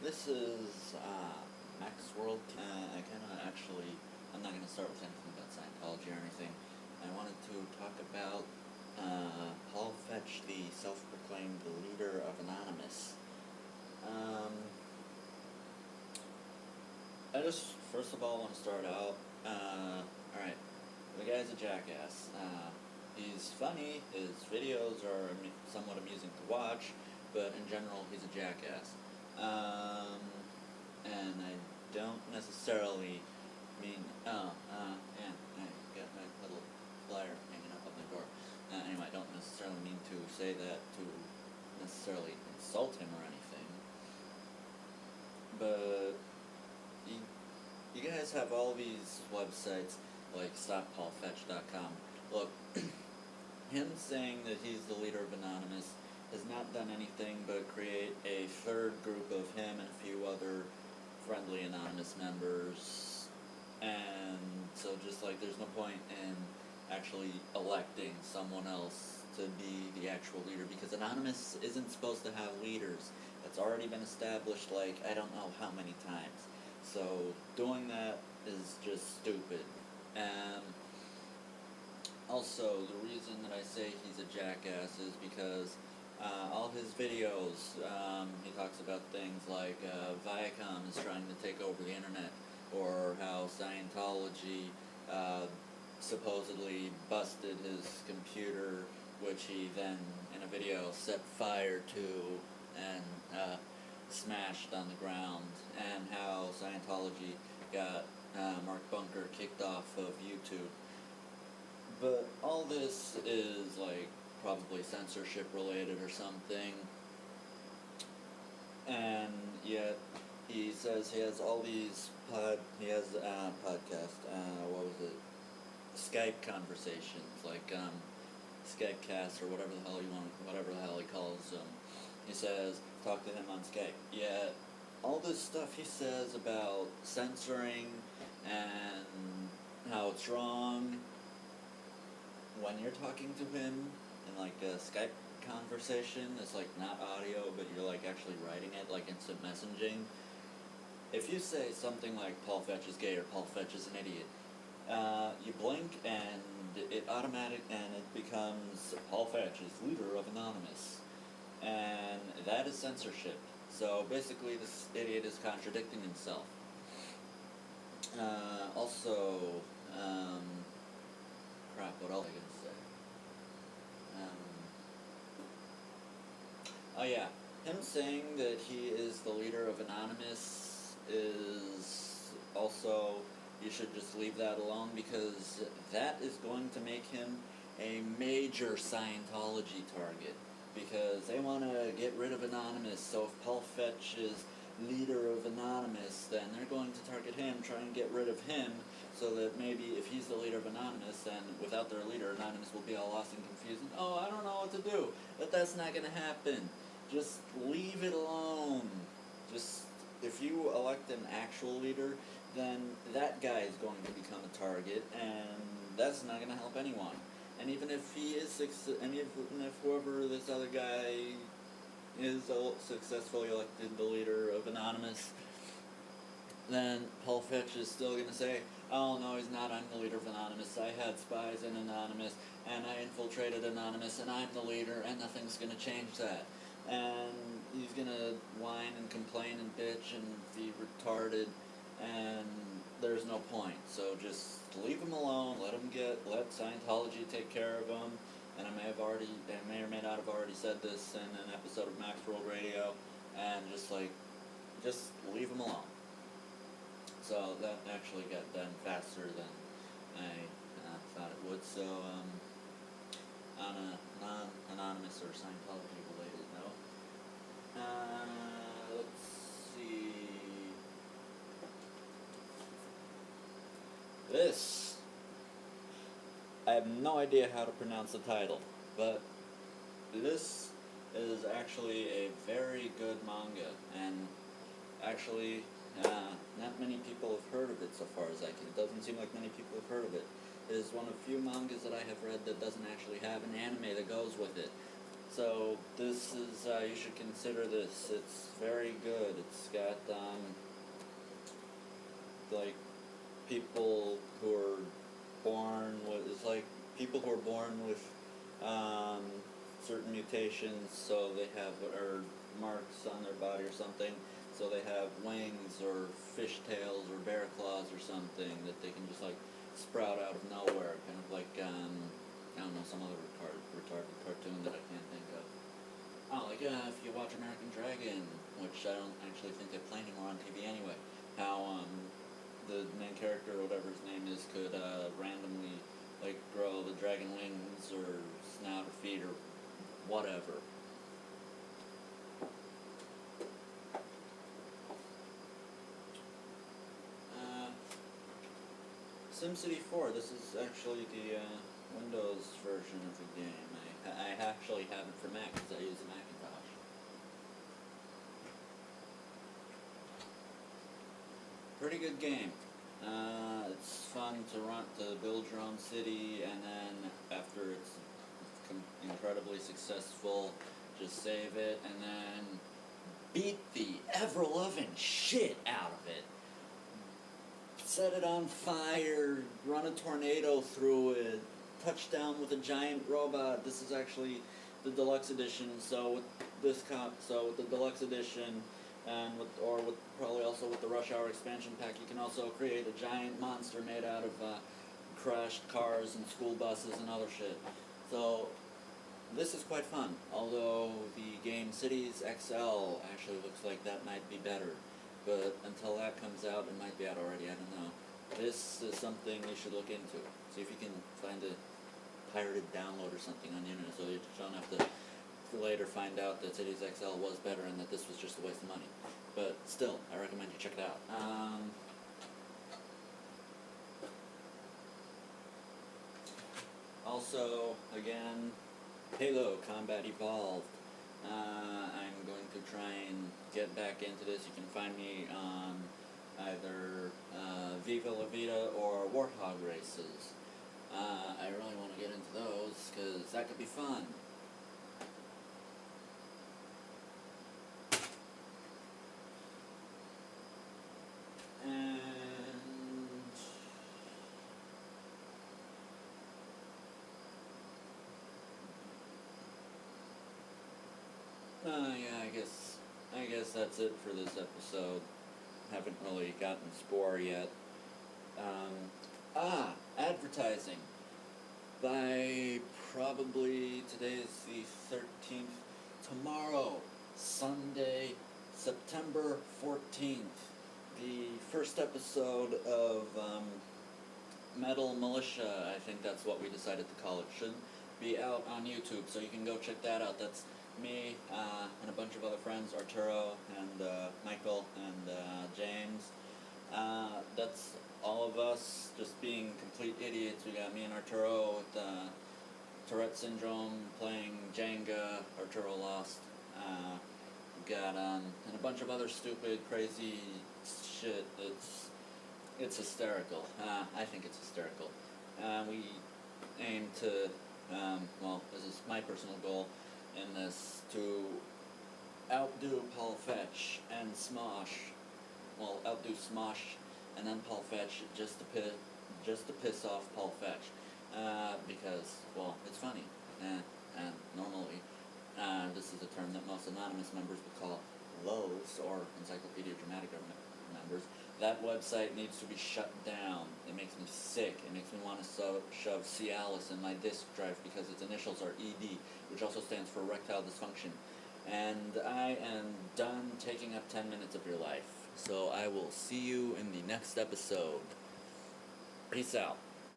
this is MaxWorld TV. I'm not going to start with anything about Scientology or anything. I wanted to talk about Paul Fetch, the self-proclaimed leader of Anonymous. I just, first of all, want to start out, alright, the guy's a jackass. He's funny, his videos are somewhat amusing to watch, but in general, he's a jackass. And I don't necessarily mean, yeah, I got my little flyer hanging up on the door. Anyway, I don't necessarily mean to say that to necessarily insult him or anything, but you guys have all these websites like stoppaulfetch.com. Look, him saying that he's the leader of Anonymous has not done anything but create a third group of him and a few other friendly Anonymous members, and so just like there's no point in actually electing someone else to be the actual leader, because Anonymous isn't supposed to have leaders. That's already been established like I don't know how many times. So doing that is just stupid. And also, the reason that I say he's a jackass is because all his videos, he talks about things like Viacom is trying to take over the internet, or how Scientology supposedly busted his computer, which he then, in a video, set fire to and smashed on the ground, and how Scientology got Mark Bunker kicked off of YouTube. But all this is like probably censorship related or something, and yet he says he has all these podcast, what was it, Skype conversations, like Skypecast or whatever the hell he calls them. He says, talk to him on Skype. Yet all this stuff he says about censoring and how it's wrong, when you're talking to him in like a Skype conversation, it's like not audio, but you're like actually writing it, like instant messaging. If you say something like Paul Fetch is gay or Paul Fetch is an idiot, you blink and it becomes Paul Fetch is leader of Anonymous, and that is censorship. So basically, this idiot is contradicting himself. Also, crap, what else I can say? Oh yeah, him saying that he is the leader of Anonymous is also, you should just leave that alone, because that is going to make him a major Scientology target, because they want to get rid of Anonymous. So if Paul Fetch is leader of Anonymous, then they're going to target him, try and get rid of him, so that maybe if he's the leader of Anonymous, then without their leader, Anonymous will be all lost and confused, and, oh, I don't know what to do. But that's not going to happen. Just leave it alone. Just, if you elect an actual leader, then that guy is going to become a target, and that's not going to help anyone. And even if he is even if whoever this other guy is successfully elected the leader of Anonymous, then Paul Fetch is still going to say, oh no, he's not, I'm the leader of Anonymous, I had spies in Anonymous, and I infiltrated Anonymous, and I'm the leader, and nothing's going to change that. And he's going to whine and complain and bitch and be retarded, and there's no point. So just leave him alone, let Scientology take care of him. And I may or may not have already said this in an episode of MaxWorld Radio, and just leave him alone. So that actually got done faster than I thought it would. So on a non-anonymous or Scientology related note, let's see. This, I have no idea how to pronounce the title, but this is actually a very good manga, and actually not many people have heard of it so far as I can. It doesn't seem like many people have heard of it. It is one of the few mangas that I have read that doesn't actually have an anime that goes with it. So this is, you should consider this. It's very good. It's got, like, people who are born with, it's like people who are born with, certain mutations, so they have, or marks on their body or something, so they have wings or fish tails or bear claws or something that they can just, like, sprout out of nowhere, kind of like, I don't know, some other retarded cartoon that I can't think of. Oh, like, if you watch American Dragon, which I don't actually think they play anymore on TV anyway, how, the main character, or whatever his name is, could, randomly, like, grow the dragon wings, or snout, or feet, or whatever. SimCity 4, this is actually the, Windows version of the game. I actually have it for Mac because I use a Macintosh. Pretty good game. It's fun to build your own city, and then after it's incredibly successful, just save it, and then beat the ever-loving shit out of it. Set it on fire, run a tornado through it, touchdown with a giant robot. This is actually the deluxe edition, so with the deluxe edition, and probably also with the Rush Hour expansion pack, you can also create a giant monster made out of crashed cars and school buses and other shit. So this is quite fun, although the game Cities XL actually looks like that might be better. But until that comes out, it might be out already, I don't know. This is something you should look into. See if you can find a pirated download or something on the internet, so you don't have to later find out that Cities XL was better and that this was just a waste of money. But still, I recommend you check it out. Also, again, Halo Combat Evolved. I'm going to try and get back into this. You can find me on either Viva La Vida or Warthog races. I really want to get into those because that could be fun. And yeah, I guess that's it for this episode. Haven't really gotten Spore yet. Advertising. By probably, today is the 13th, tomorrow, Sunday, September 14th, the first episode of Metal Militia, I think that's what we decided to call it, should be out on YouTube, so you can go check that out. That's me and a bunch of other friends, Arturo and Michael and James. That's all of us just being complete idiots. We got me and Arturo with Tourette syndrome playing Jenga. Arturo lost. We got and a bunch of other stupid, crazy shit. It's hysterical. I think it's hysterical. We aim to, this is my personal goal in this, to outdo Paul Fetch and Smosh. Well, outdo Smosh and then Paul Fetch just to piss off Paul Fetch, because, well, it's funny, and normally, this is a term that most anonymous members would call LOEs, or Encyclopedia Dramatica members. That website needs to be shut down. It makes me sick. It makes me want to shove Cialis in my disk drive because its initials are ED, which also stands for erectile dysfunction. And I am done taking up 10 minutes of your life. So I will see you in the next episode. Peace out.